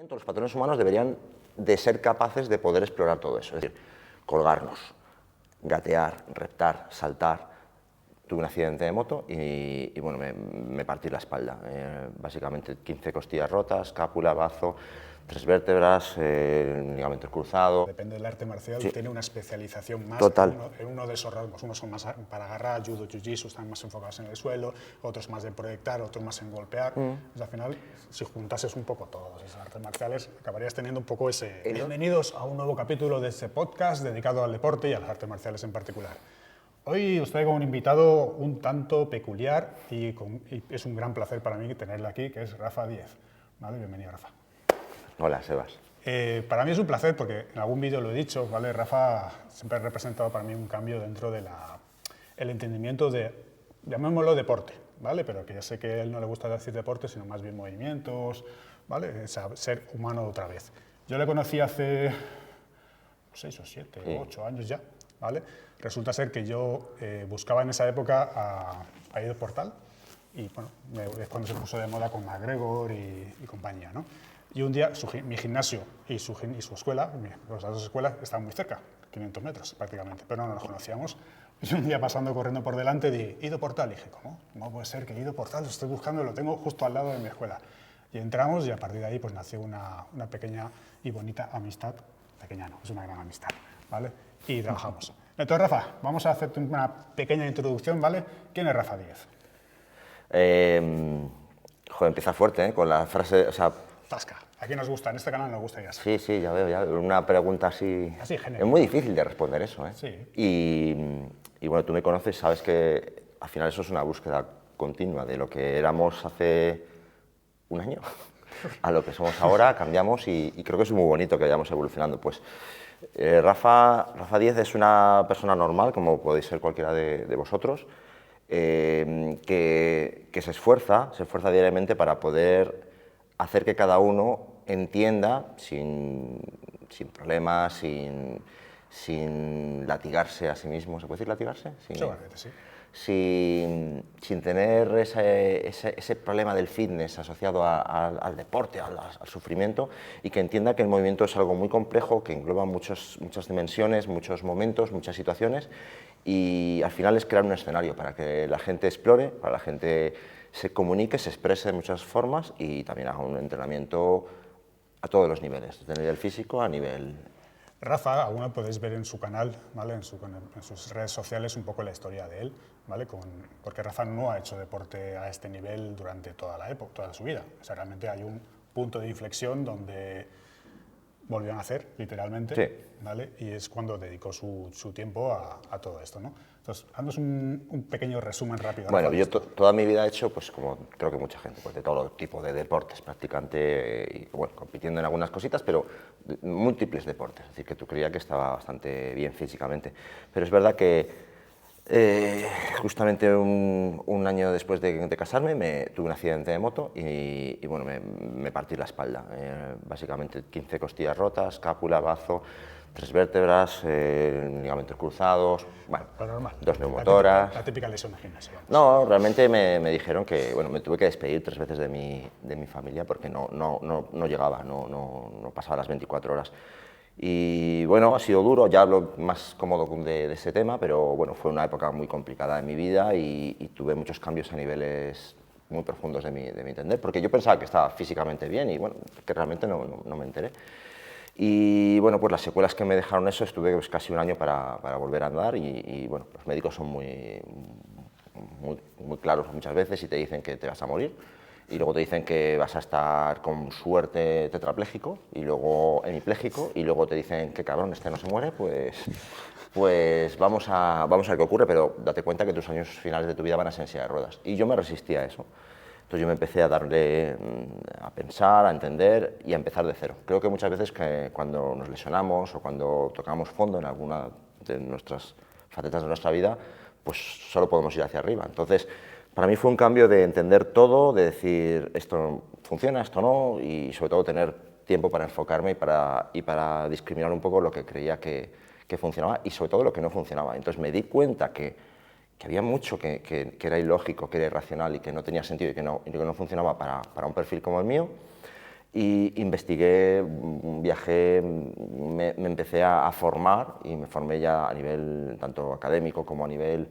Los patrones humanos deberían de ser capaces de poder explorar todo eso, es decir, colgarnos, gatear, reptar, saltar. Tuve un accidente de moto y bueno, me partí la espalda, básicamente 15 costillas rotas, escápula, bazo, 3 vértebras, ligamento cruzado. Depende del arte marcial, Sí. Tiene una especialización más Total. en uno de esos rasgos. Unos son más para agarrar, judo, jiu-jitsu, están más enfocados en el suelo, otros más de proyectar, otros más en golpear. Pues al final, si juntases un poco todos esos artes marciales, acabarías teniendo un poco ese... Bienvenidos a un nuevo capítulo de este podcast dedicado al deporte y a las artes marciales en particular. Hoy os traigo un invitado un tanto peculiar y es un gran placer para mí tenerle aquí, que es Rafa Díez. ¿Vale? Bienvenido, Rafa. Hola, Sebas. Para mí es un placer porque en algún vídeo lo he dicho, ¿vale? Rafa siempre ha representado para mí un cambio dentro de el entendimiento de, llamémoslo deporte, ¿vale? Pero que ya sé que a él no le gusta decir deporte, sino más bien movimientos, ¿vale? O sea, ser humano otra vez. Yo le conocí hace 6 o 7 o 8 años ya, ¿vale? Resulta ser que yo buscaba en esa época a Ido Portal y bueno, es cuando se puso de moda con McGregor y compañía, ¿no? Y un día mi gimnasio y su escuela, las dos escuelas, estaban muy cerca, 500 metros prácticamente, pero no nos conocíamos. Y un día pasando corriendo por delante di, Ido Portal, y dije, ¿cómo? ¿Cómo puede ser que Ido Portal lo estoy buscando? Lo tengo justo al lado de mi escuela. Y entramos y a partir de ahí pues nació una pequeña y bonita amistad, pequeña no, es una gran amistad, ¿vale? Y trabajamos. Entonces, Rafa, vamos a hacerte una pequeña introducción, ¿vale? ¿Quién es Rafa Díez? Joder, empieza fuerte, ¿eh? Con la frase, o sea... Zasca. Aquí nos gusta, en este canal nos gusta ya. Sí, sí, ya veo, ya veo. Una pregunta así... Así, genérica. Es muy difícil de responder eso, ¿eh? Sí. Y bueno, tú me conoces, sabes que al final eso es una búsqueda continua de lo que éramos hace un año a lo que somos ahora, cambiamos y creo que es muy bonito que vayamos evolucionando. Pues Rafa Díez es una persona normal, como podéis ser cualquiera de vosotros, que se esfuerza diariamente para poder hacer que cada uno entienda sin problemas, sin latigarse a sí mismo. ¿Se puede decir latigarse? Seguramente, sí. Sin tener ese problema del fitness asociado al deporte, al sufrimiento, y que entienda que el movimiento es algo muy complejo, que engloba muchas dimensiones, muchos momentos, muchas situaciones, y al final es crear un escenario para que la gente explore, para que la gente se comunique, se exprese de muchas formas y también haga un entrenamiento a todos los niveles, desde el nivel físico a nivel... Rafa, alguna podéis ver en su canal, ¿vale? en sus redes sociales un poco la historia de él, ¿vale? Porque Rafa no ha hecho deporte a este nivel durante toda su vida. O sea, realmente hay un punto de inflexión donde volvió a nacer, literalmente, Sí. ¿vale? Y es cuando dedicó su tiempo a todo esto, ¿no? Entonces, haznos un pequeño resumen rápido. Bueno, Rafa, yo toda mi vida he hecho, pues como creo que mucha gente, pues de todo tipo de deportes, practicante, y, bueno, compitiendo en algunas cositas, pero múltiples deportes, es decir, que tú creías que estaba bastante bien físicamente. Pero es verdad que justamente un año después de casarme tuve un accidente de moto y bueno, me partí la espalda, básicamente 15 costillas rotas, escápula, bazo, 3 vértebras, ligamentos cruzados, bueno, lo normal. 2 neumotoras. La típica lesión de gimnasio. Vamos. No, realmente me dijeron que, bueno, me tuve que despedir 3 veces de mi familia porque no llegaba, no pasaba las 24 horas. Y bueno, ha sido duro, ya hablo más cómodo de ese tema, pero bueno, fue una época muy complicada en mi vida y tuve muchos cambios a niveles muy profundos de mi entender, porque yo pensaba que estaba físicamente bien y bueno, que realmente no me enteré. Y bueno, pues las secuelas que me dejaron eso, estuve pues, casi un año para volver a andar y bueno, los médicos son muy claros muchas veces y te dicen que te vas a morir y luego te dicen que vas a estar con suerte tetrapléjico y luego hemipléjico y luego te dicen que cabrón, este no se muere, pues vamos a ver qué ocurre, pero date cuenta que tus años finales de tu vida van a ser en silla de ruedas. Y yo me resistía a eso. Entonces yo me empecé a darle, a pensar, a entender y a empezar de cero. Creo que muchas veces que cuando nos lesionamos o cuando tocamos fondo en alguna de nuestras facetas de nuestra vida, pues solo podemos ir hacia arriba. Entonces, para mí fue un cambio de entender todo, de decir esto funciona, esto no, y sobre todo tener tiempo para enfocarme y para discriminar un poco lo que creía que funcionaba y sobre todo lo que no funcionaba. Entonces me di cuenta que había mucho que era ilógico, que era irracional y que no tenía sentido y que no funcionaba para un perfil como el mío. Y investigué, viajé, me empecé a formar y me formé ya a nivel tanto académico como a nivel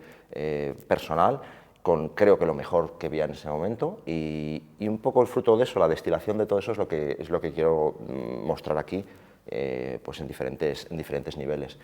personal, con creo que lo mejor que había en ese momento y un poco el fruto de eso, la destilación de todo eso es lo que quiero mostrar aquí pues en diferentes niveles.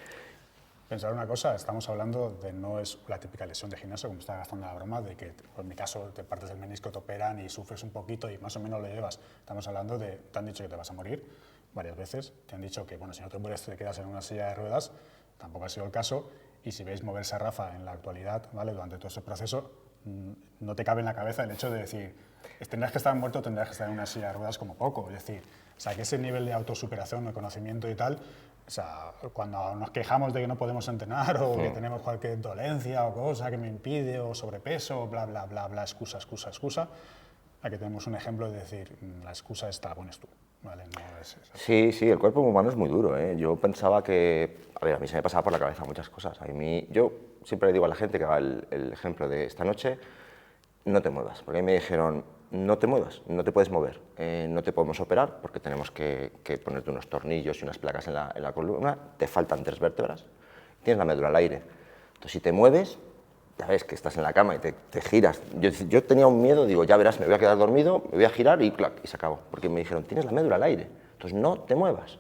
Pensar una cosa, estamos hablando de no es la típica lesión de gimnasio, como está gastando la broma, de que en mi caso te partes del menisco, te operan y sufres un poquito y más o menos lo llevas. Estamos hablando de, te han dicho que te vas a morir varias veces, te han dicho que bueno, si no te mueres te quedas en una silla de ruedas, tampoco ha sido el caso, y si veis moverse a Rafa en la actualidad, ¿vale? Durante todo ese proceso, no te cabe en la cabeza el hecho de decir, tendrás que estar muerto, tendrás que estar en una silla de ruedas como poco, es decir, o sea, que ese nivel de autosuperación, de conocimiento y tal, o sea, cuando nos quejamos de que no podemos entrenar o que tenemos cualquier dolencia o cosa que me impide o sobrepeso, bla, bla, bla, bla, excusa, excusa, excusa, aquí tenemos un ejemplo de decir, la excusa esta la pones tú, ¿vale? No es eso. Sí, sí, el cuerpo humano es muy duro, ¿eh? Yo pensaba que, a ver, a mí se me pasaba por la cabeza muchas cosas. Yo siempre le digo a la gente que haga el ejemplo de esta noche, no te muevas, porque a mí me dijeron, no te muevas, no te puedes mover, no te podemos operar porque tenemos que ponerte unos tornillos y unas placas en la columna, te faltan 3 vértebras, tienes la médula al aire. Entonces, si te mueves, ya ves que estás en la cama y te giras. Yo tenía un miedo, digo, ya verás, me voy a quedar dormido, me voy a girar y clac, y se acabó. Porque me dijeron, tienes la médula al aire, entonces no te muevas.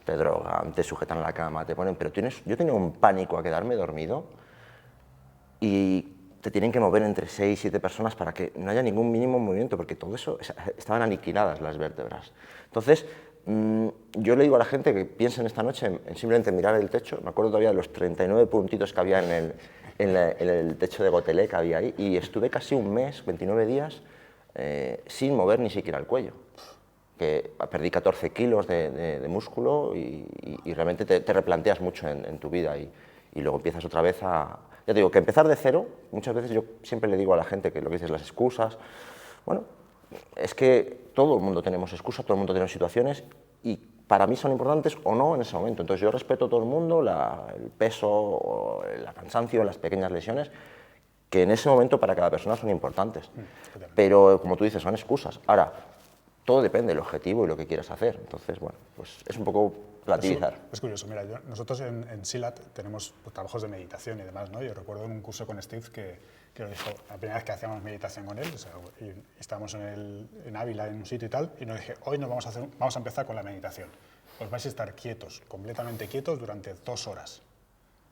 Te drogan, te sujetan la cama, te ponen... Pero yo tenía un pánico a quedarme dormido y te tienen que mover entre 6 y 7 personas para que no haya ningún mínimo movimiento, porque todo eso, estaban aniquiladas las vértebras. Entonces, yo le digo a la gente que piensen esta noche en simplemente mirar el techo. Me acuerdo todavía de los 39 puntitos que había en el techo de gotelé que había ahí, y estuve casi un mes, 29 días, sin mover ni siquiera el cuello. Que perdí 14 kilos de músculo y realmente te replanteas mucho en tu vida y luego empiezas otra vez a... Ya te digo, que empezar de cero, muchas veces yo siempre le digo a la gente que lo que dices, las excusas, bueno, es que todo el mundo tenemos excusas, todo el mundo tenemos situaciones y para mí son importantes o no en ese momento. Entonces yo respeto a todo el mundo, el peso, el cansancio, las pequeñas lesiones, que en ese momento para cada persona son importantes. Pero como tú dices, son excusas. Ahora, todo depende del objetivo y lo que quieras hacer. Entonces, bueno, pues es un poco relativizar. Es curioso, mira, nosotros en SILAT tenemos pues, trabajos de meditación y demás, ¿no? Yo recuerdo en un curso con Steve que lo dijo, la primera vez que hacíamos meditación con él, o sea, y estábamos en Ávila, en un sitio y tal, y nos dije, hoy vamos a empezar con la meditación. Os vais a estar quietos, completamente quietos durante 2 horas.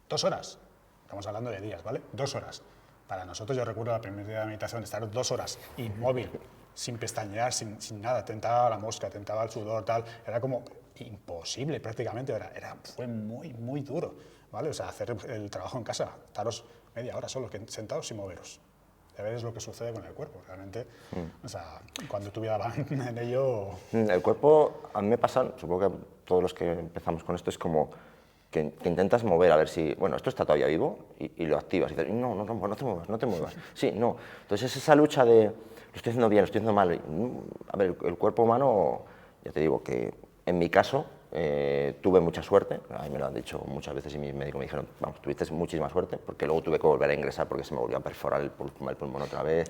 2 horas. Estamos hablando de días, ¿vale? 2 horas. Para nosotros, yo recuerdo la primera día de meditación, estar 2 horas inmóvil, sin pestañear, sin nada, tentaba la mosca, tentaba el sudor, tal, era como imposible prácticamente, fue muy, muy duro, ¿vale? O sea, hacer el trabajo en casa, estaros media hora solo sentados sin moveros. Ya ves lo que sucede con el cuerpo, realmente, o sea, cuando tu vida va en ello... El cuerpo, a mí me pasa, supongo que todos los que empezamos con esto, es como que intentas mover a ver si, bueno, esto está todavía vivo y lo activas y dices, no te muevas, no te muevas. Sí, no. Entonces esa lucha de, lo estoy haciendo bien, lo estoy haciendo mal. A ver, el cuerpo humano, ya te digo que en mi caso tuve mucha suerte, a mí me lo han dicho muchas veces y mi médico me dijeron, vamos, tuviste muchísima suerte, porque luego tuve que volver a ingresar porque se me volvió a perforar el pulmón otra vez.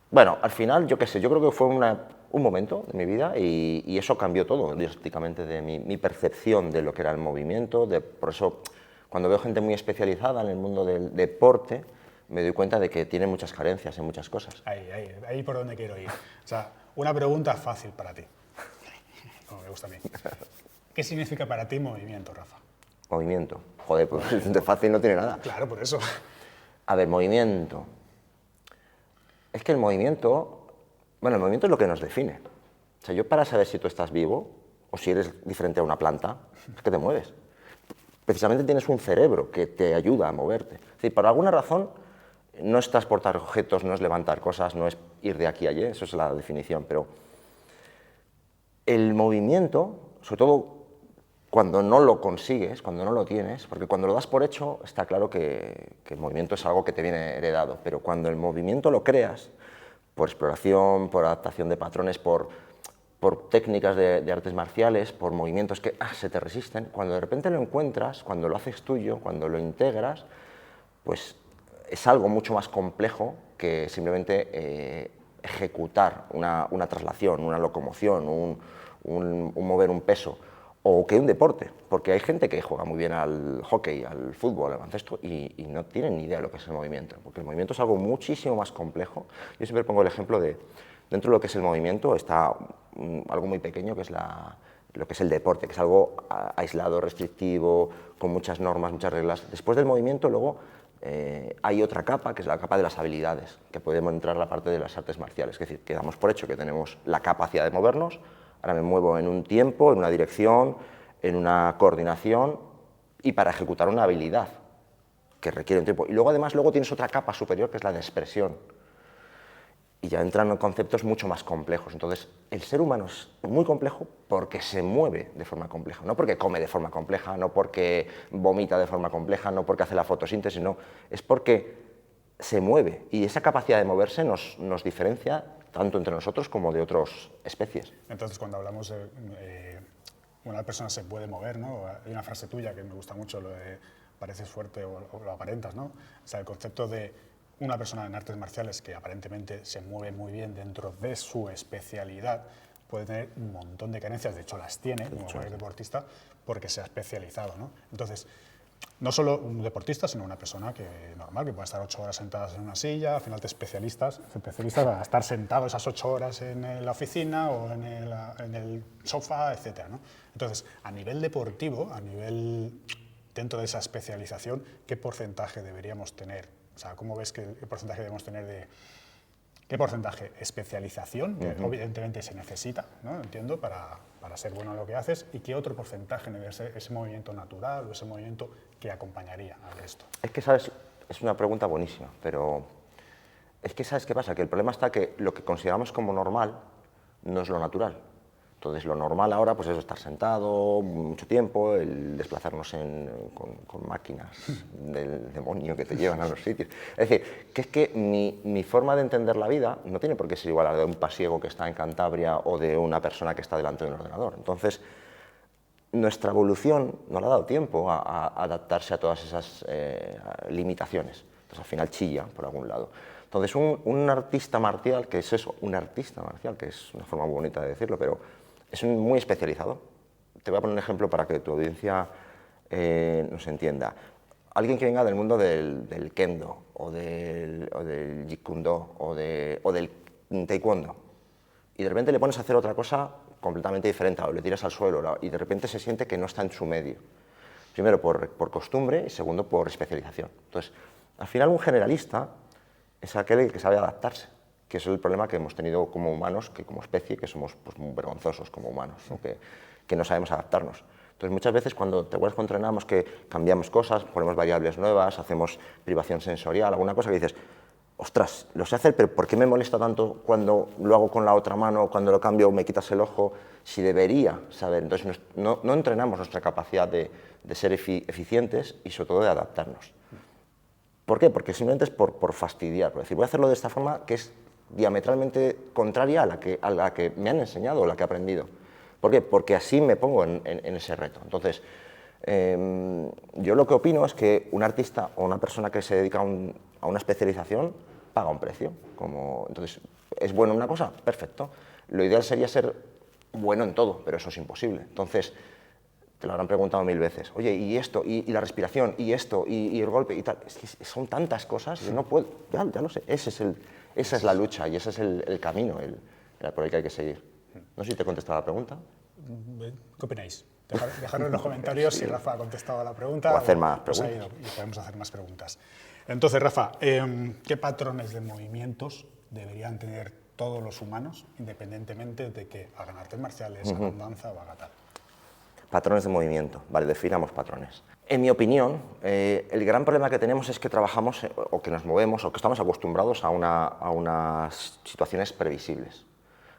Bueno, al final, yo qué sé, yo creo que fue un momento de mi vida y eso cambió todo drásticamente de mi percepción de lo que era el movimiento. Por eso, cuando veo gente muy especializada en el mundo del deporte, me doy cuenta de que tiene muchas carencias en muchas cosas. Ahí por donde quiero ir. O sea, una pregunta fácil para ti. Como me gusta a mí. ¿Qué significa para ti movimiento, Rafa? Movimiento. Joder, pues de fácil no tiene nada. Claro, por eso. A ver, movimiento. Es que el movimiento es lo que nos define. O sea, yo para saber si tú estás vivo o si eres diferente a una planta, es que te mueves. Precisamente tienes un cerebro que te ayuda a moverte. Es decir, por alguna razón, no es transportar objetos, no es levantar cosas, no es ir de aquí a allá, eso es la definición, pero el movimiento, sobre todo cuando no lo consigues, cuando no lo tienes, porque cuando lo das por hecho está claro que el movimiento es algo que te viene heredado, pero cuando el movimiento lo creas, por exploración, por adaptación de patrones, por técnicas de artes marciales, por movimientos que se te resisten, cuando de repente lo encuentras, cuando lo haces tuyo, cuando lo integras, pues es algo mucho más complejo que simplemente ejecutar una traslación, una locomoción, un mover un peso, o que un deporte, porque hay gente que juega muy bien al hockey, al fútbol, al baloncesto y no tienen ni idea de lo que es el movimiento, porque el movimiento es algo muchísimo más complejo. Yo siempre pongo el ejemplo de, dentro de lo que es el movimiento está algo muy pequeño que es lo que es el deporte, que es algo aislado, restrictivo, con muchas normas, muchas reglas. Después del movimiento luego hay otra capa, que es la capa de las habilidades, que podemos entrar a la parte de las artes marciales, es decir, que damos por hecho que tenemos la capacidad de movernos. Ahora me muevo en un tiempo, en una dirección, en una coordinación y para ejecutar una habilidad que requiere un tiempo. Y luego además tienes otra capa superior que es la de expresión. Y ya entran en conceptos mucho más complejos. Entonces, el ser humano es muy complejo porque se mueve de forma compleja, no porque come de forma compleja, no porque vomita de forma compleja, no porque hace la fotosíntesis, no, es porque se mueve y esa capacidad de moverse nos diferencia tanto entre nosotros como de otras especies. Entonces, cuando hablamos de una persona se puede mover, ¿no? Hay una frase tuya que me gusta mucho, lo de pareces fuerte o lo aparentas, ¿no? O sea, el concepto de una persona en artes marciales que aparentemente se mueve muy bien dentro de su especialidad puede tener un montón de carencias, de hecho las tiene, como cualquier deportista, porque se ha especializado, ¿no? Entonces, no solo un deportista, sino una persona normal, que puede estar 8 horas sentadas en una silla, al final te especialistas a estar sentado esas 8 horas en la oficina o en el sofá, etc., ¿no? Entonces, a nivel deportivo, dentro de esa especialización, ¿qué porcentaje deberíamos tener? O sea, ¿cómo ves qué porcentaje debemos tener de... ¿Qué porcentaje? Especialización, que evidentemente se necesita, ¿no? Entiendo, para ser bueno en lo que haces, y qué otro porcentaje debe ser ese movimiento natural o ese movimiento que acompañaría al resto. Es que, ¿sabes? Es una pregunta buenísima, pero es que, ¿sabes qué pasa? Que el problema está que lo que consideramos como normal no es lo natural. Entonces, lo normal ahora pues, es estar sentado mucho tiempo, el desplazarnos con máquinas del demonio que te llevan a los sitios. Es decir, que es que mi forma de entender la vida no tiene por qué ser igual a la de un pasiego que está en Cantabria o de una persona que está delante de un ordenador. Entonces, nuestra evolución no le ha dado tiempo a adaptarse a todas esas limitaciones. Entonces, al final chilla por algún lado. Entonces, un artista marcial, que es eso, un artista marcial, que es una forma muy bonita de decirlo, pero es muy especializado. Te voy a poner un ejemplo para que tu audiencia nos entienda. Alguien que venga del mundo del kendo, o del jeet kune do, o del taekwondo, y de repente le pones a hacer otra cosa completamente diferente, o le tiras al suelo, y de repente se siente que no está en su medio. Primero por costumbre y segundo por especialización. Entonces, al final un generalista es aquel que sabe adaptarse, que es el problema que hemos tenido como humanos, que como especie, que somos pues, muy vergonzosos como humanos, ¿no? Que no sabemos adaptarnos. Entonces, muchas veces cuando te acuerdas cuando entrenamos que cambiamos cosas, ponemos variables nuevas, hacemos privación sensorial, alguna cosa que dices, ostras, lo sé hacer, pero ¿por qué me molesta tanto cuando lo hago con la otra mano, cuando lo cambio me quitas el ojo? Si debería saber. Entonces, no entrenamos nuestra capacidad de ser eficientes y sobre todo de adaptarnos. ¿Por qué? Porque simplemente es por fastidiar, por decir, voy a hacerlo de esta forma que es diametralmente contraria a la que me han enseñado o la que he aprendido. ¿Por qué? Porque así me pongo en ese reto. Entonces, yo lo que opino es que un artista o una persona que se dedica a una especialización paga un precio. Entonces, ¿es bueno en una cosa? Perfecto. Lo ideal sería ser bueno en todo, pero eso es imposible. Entonces, te lo habrán preguntado 1000 veces. Oye, ¿y esto? ¿Y la respiración? ¿Y esto? ¿Y el golpe? Y tal. Es que son tantas cosas, yo no puedo... Ya lo sé. Esa es la lucha y ese es el camino por el que hay que seguir. No sé si te he contestado la pregunta. ¿Qué opináis? Dejadlo en los comentarios si Rafa ha contestado a la pregunta. O hacer más preguntas. Y podemos hacer más preguntas. Entonces, Rafa, ¿qué patrones de movimientos deberían tener todos los humanos, independientemente de que hagan artes marciales, hagan danza o hagan tal? Patrones de movimiento. Vale, definamos patrones. En mi opinión, el gran problema que tenemos es que trabajamos o que nos movemos o que estamos acostumbrados a unas situaciones previsibles.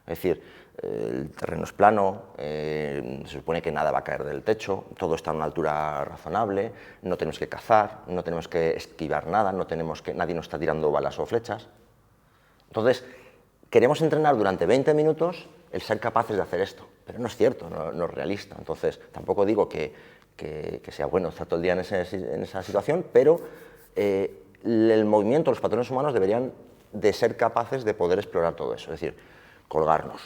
Es decir, el terreno es plano, se supone que nada va a caer del techo, todo está a una altura razonable, no tenemos que cazar, no tenemos que esquivar nada, nadie nos está tirando balas o flechas. Entonces, queremos entrenar durante 20 minutos el ser capaces de hacer esto, pero no es cierto, no es realista. Entonces, tampoco digo que sea bueno estar todo el día en esa situación, pero el movimiento, los patrones humanos deberían de ser capaces de poder explorar todo eso, es decir, colgarnos,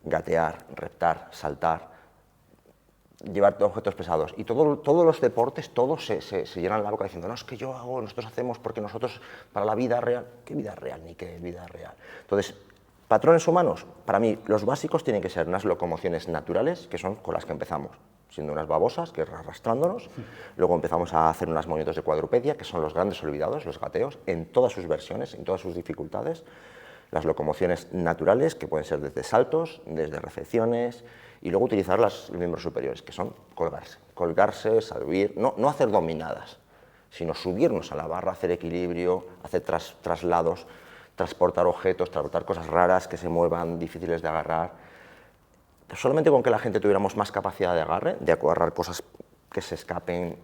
gatear, reptar, saltar, llevar objetos pesados. Y todos los deportes, todos se llenan la boca diciendo, no, es que yo hago, nosotros hacemos porque nosotros para la vida real, ¿qué vida real ni qué vida real? Entonces, patrones humanos, para mí los básicos tienen que ser unas locomociones naturales, que son con las que empezamos, siendo unas babosas, que arrastrándonos, luego empezamos a hacer unos movimientos de cuadrupedia, que son los grandes olvidados, los gateos, en todas sus versiones, en todas sus dificultades, las locomociones naturales, que pueden ser desde saltos, desde recepciones, y luego utilizar los miembros superiores, que son colgarse, subir, no hacer dominadas, sino subirnos a la barra, hacer equilibrio, hacer traslados, transportar objetos, transportar cosas raras que se muevan, difíciles de agarrar. Solamente con que la gente tuviéramos más capacidad de agarre, de agarrar cosas que se escapen,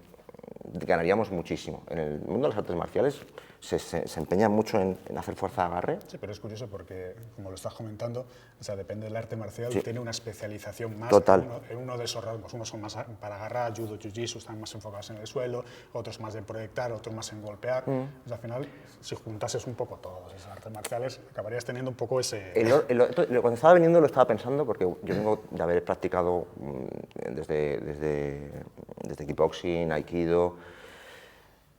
ganaríamos muchísimo. En el mundo de las artes marciales se empeña mucho en hacer fuerza de agarre. Sí, pero es curioso porque, como lo estás comentando, o sea, depende del arte marcial, Sí. tiene una especialización más. Total. En uno de esos rasgos, unos son más para agarrar, judo, jiu-jitsu, están más enfocados en el suelo, otros más en proyectar, otros más en golpear. O sea, al final, si juntases un poco todos esos artes marciales, acabarías teniendo un poco ese... Cuando estaba viniendo lo estaba pensando porque yo vengo de haber practicado desde kickboxing, aikido,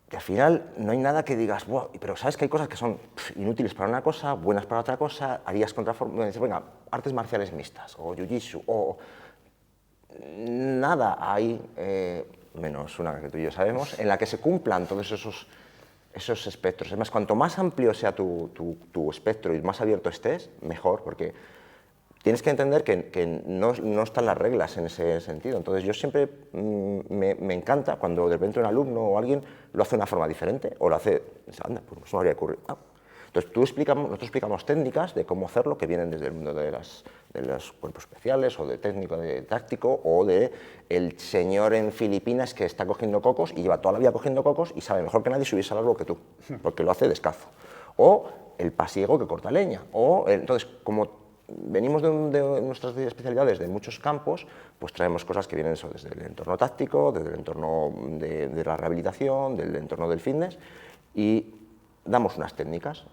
que al final no hay nada que digas, wow, pero sabes que hay cosas que son inútiles para una cosa, buenas para otra cosa, harías contraforma, dices, venga, artes marciales mixtas, o jiu-jitsu, o nada hay, menos una que tú y yo sabemos, en la que se cumplan todos esos espectros. Además, cuanto más amplio sea tu espectro y más abierto estés, mejor, porque tienes que entender que no están las reglas en ese sentido. Entonces, yo siempre me encanta cuando de repente un alumno o alguien lo hace de una forma diferente o lo hace, anda, pues no me habría ocurrido. Entonces, nosotros explicamos técnicas de cómo hacerlo que vienen desde el mundo de los cuerpos especiales o de técnico, de táctico o de el señor en Filipinas que está cogiendo cocos y lleva toda la vida cogiendo cocos y sabe mejor que nadie subirse al árbol que tú, porque lo hace descalzo. O el pasiego que corta leña. Entonces, como venimos de nuestras especialidades de muchos campos, pues traemos cosas que vienen desde el entorno táctico, desde el entorno de la rehabilitación, del entorno del fitness, y damos unas técnicas.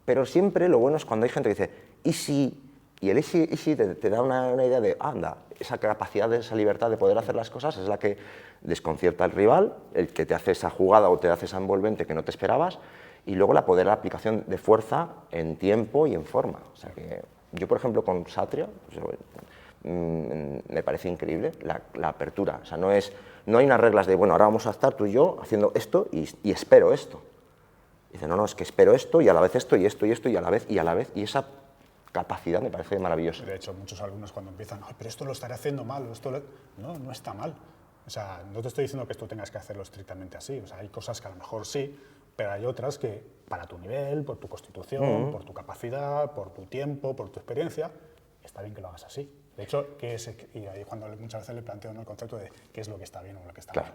Pero siempre lo bueno es cuando hay gente que dice, ¿y si? Y el y si te da una idea de, anda, esa capacidad, esa libertad de poder hacer las cosas es la que desconcierta al rival, el que te hace esa jugada o te hace esa envolvente que no te esperabas, y luego la aplicación de fuerza en tiempo y en forma. O sea que yo, por ejemplo, con Satria, me parece increíble la apertura. O sea, no hay unas reglas de, bueno, ahora vamos a estar tú y yo haciendo esto y espero esto. Dice, no, es que espero esto y a la vez esto y esto y esto y a la vez, y esa capacidad me parece maravillosa. De hecho, muchos alumnos cuando empiezan, pero esto lo estaré haciendo mal, no está mal. O sea, no te estoy diciendo que tú tengas que hacerlo estrictamente así. O sea, hay cosas que a lo mejor sí, pero hay otras que para tu nivel, por tu constitución, por tu capacidad, por tu tiempo, por tu experiencia, está bien que lo hagas así. De hecho, y ahí cuando muchas veces le planteo el concepto de qué es lo que está bien o lo que está mal.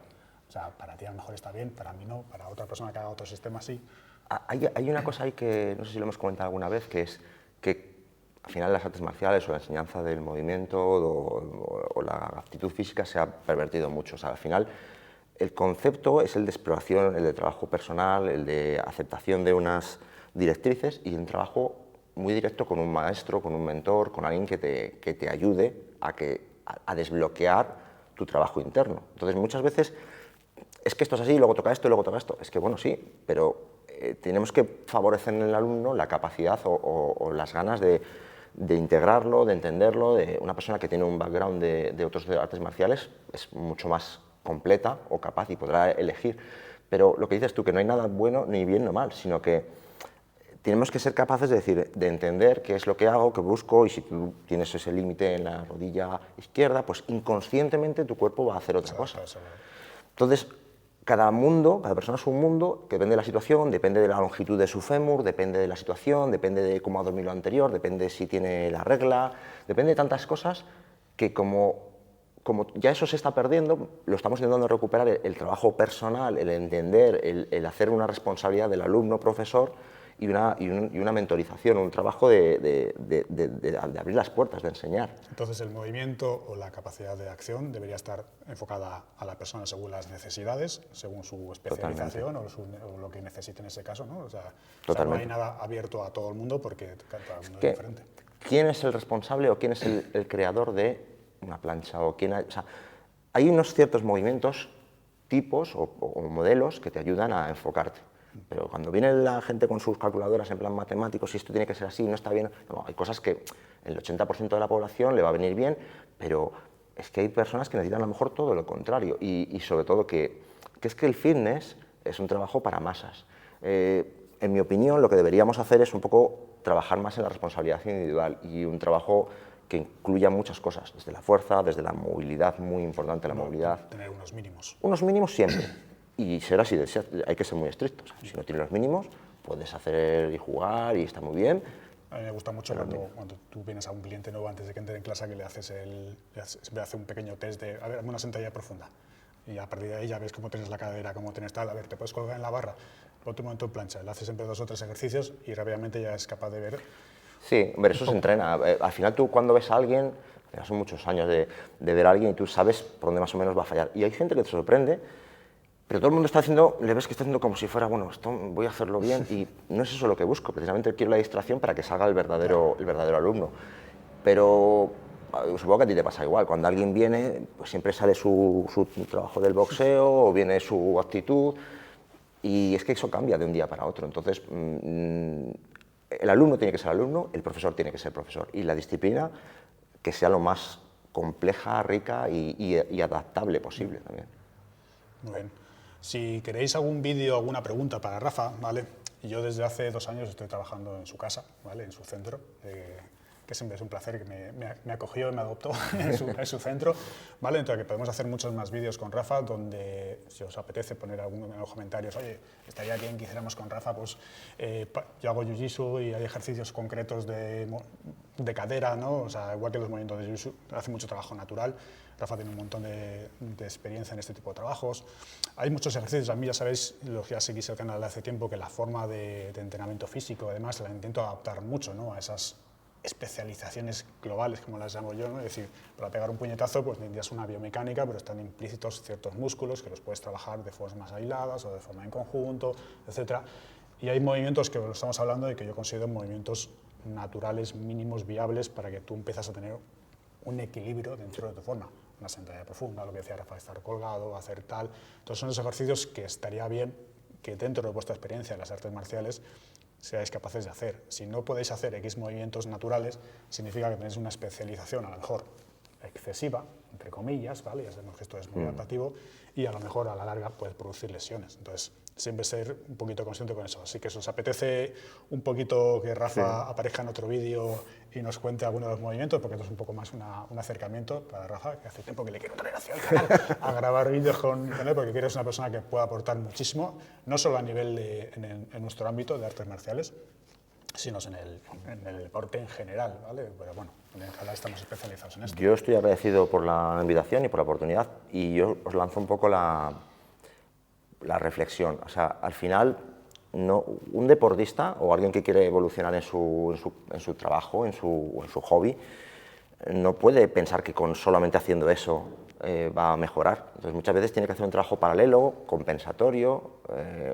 O sea, para ti a lo mejor está bien, para mí no, para otra persona que haga otro sistema sí. Hay una cosa ahí que no sé si lo hemos comentado alguna vez, que es que al final las artes marciales o la enseñanza del movimiento o la aptitud física se ha pervertido mucho. O sea, al final el concepto es el de exploración, el de trabajo personal, el de aceptación de unas directrices y un trabajo muy directo con un maestro, con un mentor, con alguien que te ayude a desbloquear tu trabajo interno. Entonces, muchas veces es que esto es así, luego toca esto y luego toca esto. Es que, bueno, sí, pero tenemos que favorecer en el alumno la capacidad o las ganas de integrarlo, de entenderlo. Una persona que tiene un background de otros artes marciales es mucho más completa o capaz y podrá elegir. Pero lo que dices tú, que no hay nada bueno ni bien ni mal, sino que tenemos que ser capaces de decir, de entender qué es lo que hago, qué busco, y si tú tienes ese límite en la rodilla izquierda, pues inconscientemente tu cuerpo va a hacer otra cosa. Entonces, cada persona es un mundo que depende de la situación, depende de la longitud de su fémur, depende de la situación, depende de cómo ha dormido lo anterior, depende de si tiene la regla, depende de tantas cosas que como ya eso se está perdiendo, lo estamos intentando recuperar el trabajo personal, el entender, el hacer una responsabilidad del alumno-profesor y una mentorización, un trabajo de abrir las puertas, de enseñar. Entonces el movimiento o la capacidad de acción debería estar enfocada a la persona según las necesidades, según su especialización o lo que necesite en ese caso, ¿no? O sea, no hay nada abierto a todo el mundo porque cada mundo es diferente. ¿Quién es el responsable o quién es el creador de una plancha? O sea, hay unos ciertos movimientos, tipos o modelos que te ayudan a enfocarte. Pero cuando viene la gente con sus calculadoras en plan matemático, si esto tiene que ser así, no está bien, no, hay cosas que el 80% de la población le va a venir bien, pero es que hay personas que necesitan a lo mejor todo lo contrario y sobre todo que es que el fitness es un trabajo para masas. En mi opinión, lo que deberíamos hacer es un poco trabajar más en la responsabilidad individual y un trabajo que incluya muchas cosas, desde la fuerza, desde la movilidad, muy importante la movilidad. Tener unos mínimos. Unos mínimos siempre. Y ser así, hay que ser muy estrictos. Si no tienes los mínimos, puedes hacer y jugar y está muy bien. A mí me gusta mucho cuando tú vienes a un cliente nuevo antes de que entre en clase, que le hace un pequeño test de, a ver, hazme una sentadilla profunda. Y a partir de ahí ya ves cómo tienes la cadera, cómo tienes tal, a ver, te puedes colgar en la barra, ponte un momento en plancha, le haces siempre 2 o 3 ejercicios y rápidamente ya es capaz de ver. Sí, ver, eso se entrena. Al final tú cuando ves a alguien, son muchos años de ver a alguien y tú sabes por dónde más o menos va a fallar. Y hay gente que te sorprende, pero todo el mundo está haciendo, le ves que está haciendo como si fuera, bueno, esto voy a hacerlo bien, y no es eso lo que busco, precisamente quiero la distracción para que salga el verdadero alumno. Pero supongo que a ti te pasa igual, cuando alguien viene, pues siempre sale su trabajo del boxeo, o viene su actitud, y es que eso cambia de un día para otro. Entonces, el alumno tiene que ser alumno, el profesor tiene que ser profesor, y la disciplina que sea lo más compleja, rica y adaptable posible también. Muy bien. Si queréis algún vídeo, alguna pregunta para Rafa, ¿vale? Yo desde hace 2 años estoy trabajando en su casa, ¿vale? En su centro, que siempre es un placer, que me acogió y me adoptó en su centro, ¿vale? Entonces que podemos hacer muchos más vídeos con Rafa, donde si os apetece poner en los comentarios, oye, estaría bien que hiciéramos con Rafa, pues yo hago jiu-jitsu y hay ejercicios concretos de cadera, ¿no? O sea, igual que los movimientos de jiu-jitsu, hace mucho trabajo natural. Rafa tiene un montón de experiencia en este tipo de trabajos. Hay muchos ejercicios, a mí ya sabéis, los que ya seguís el canal de hace tiempo, que la forma de entrenamiento físico, además, la intento adaptar mucho, ¿no? A esas especializaciones globales, como las llamo yo, ¿no? Es decir, para pegar un puñetazo pues necesitas una biomecánica, pero están implícitos ciertos músculos que los puedes trabajar de formas aisladas o de forma en conjunto, etc. Y hay movimientos que lo estamos hablando de que yo considero movimientos naturales, mínimos, viables, para que tú empieces a tener un equilibrio dentro de tu forma. Una sentadilla profunda, lo que decía Rafa, estar colgado, hacer tal. Entonces son los ejercicios que estaría bien que dentro de vuestra experiencia en las artes marciales seáis capaces de hacer. Si no podéis hacer X movimientos naturales, significa que tenéis una especialización a lo mejor excesiva, entre comillas, ¿vale? Ya sabemos que esto es muy adaptativo y a lo mejor a la larga puede producir lesiones. Entonces, siempre ser un poquito consciente con eso. Así que si os apetece un poquito que Rafa aparezca en otro vídeo y nos cuente algunos de los movimientos, porque esto es un poco más un acercamiento para Rafa, que hace tiempo que le quiero traer hacia el canal a grabar vídeos con él, porque quiero ser una persona que pueda aportar muchísimo, no solo a nivel en nuestro ámbito de artes marciales, sino en el deporte en general, ¿vale? Pero bueno, en el canal estamos especializados en esto. Yo estoy agradecido por la invitación y por la oportunidad, y yo os lanzo un poco la reflexión. O sea, al final, un deportista o alguien que quiere evolucionar en su trabajo, en su hobby, no puede pensar que con solamente haciendo eso va a mejorar. Entonces, muchas veces tiene que hacer un trabajo paralelo, compensatorio,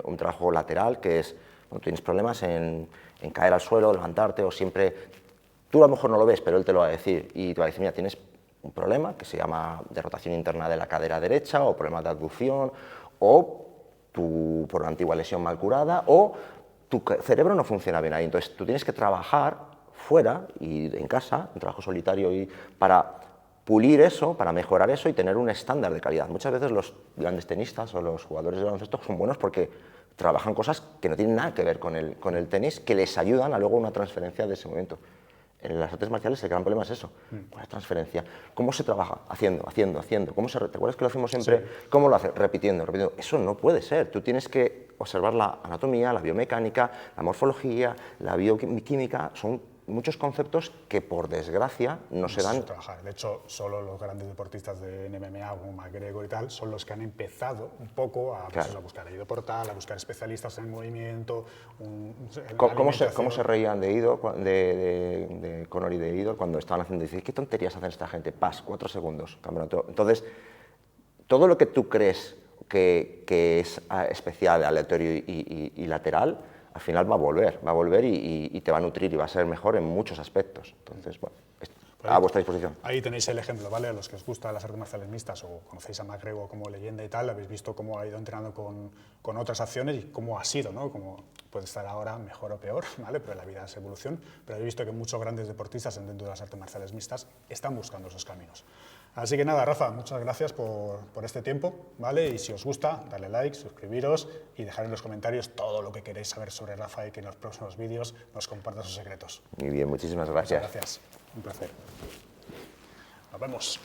un trabajo lateral, que es, cuando tienes problemas en caer al suelo, levantarte, o siempre, tú a lo mejor no lo ves, pero él te lo va a decir, y te va a decir, mira, tienes un problema que se llama de rotación interna de la cadera derecha, o problema de abducción, o por una antigua lesión mal curada, o tu cerebro no funciona bien ahí. Entonces, tú tienes que trabajar fuera y en casa, un trabajo solitario, para pulir eso, para mejorar eso y tener un estándar de calidad. Muchas veces los grandes tenistas o los jugadores de baloncesto son buenos porque trabajan cosas que no tienen nada que ver con el tenis, que les ayudan a luego una transferencia de ese momento. En las artes marciales el gran problema es eso, la transferencia. ¿Cómo se trabaja? Haciendo. ¿Te acuerdas que lo hacemos siempre? Sí. ¿Cómo lo haces? Repitiendo. Eso no puede ser. Tú tienes que observar la anatomía, la biomecánica, la morfología, la bioquímica. Son muchos conceptos que por desgracia no se dan. Trabajar. De hecho, solo los grandes deportistas de MMA, como McGregor y tal, son los que han empezado un poco a, pues, a buscar Ido Portal, a buscar especialistas en movimiento. ¿Cómo se reían de Ido, de Conor y de Ido cuando estaban haciendo? Dices, ¿qué tonterías hacen esta gente? 4 segundos, campeonato. Entonces, todo lo que tú crees que es especial, aleatorio y lateral, al final va a volver y te va a nutrir y va a ser mejor en muchos aspectos. Entonces, bueno, a vuestra disposición. Ahí tenéis el ejemplo, ¿vale? A los que os gustan las artes marciales mixtas o conocéis a McGregor como leyenda y tal, habéis visto cómo ha ido entrenando con otras acciones y cómo ha sido, ¿no? Como puede estar ahora mejor o peor, ¿vale? Pero la vida es evolución. Pero habéis visto que muchos grandes deportistas dentro de las artes marciales mixtas están buscando esos caminos. Así que nada, Rafa, muchas gracias por este tiempo, ¿vale? Y si os gusta, darle like, suscribiros y dejar en los comentarios todo lo que queréis saber sobre Rafa y que en los próximos vídeos nos comparta sus secretos. Muy bien, muchísimas gracias. Muchas gracias, un placer. Nos vemos.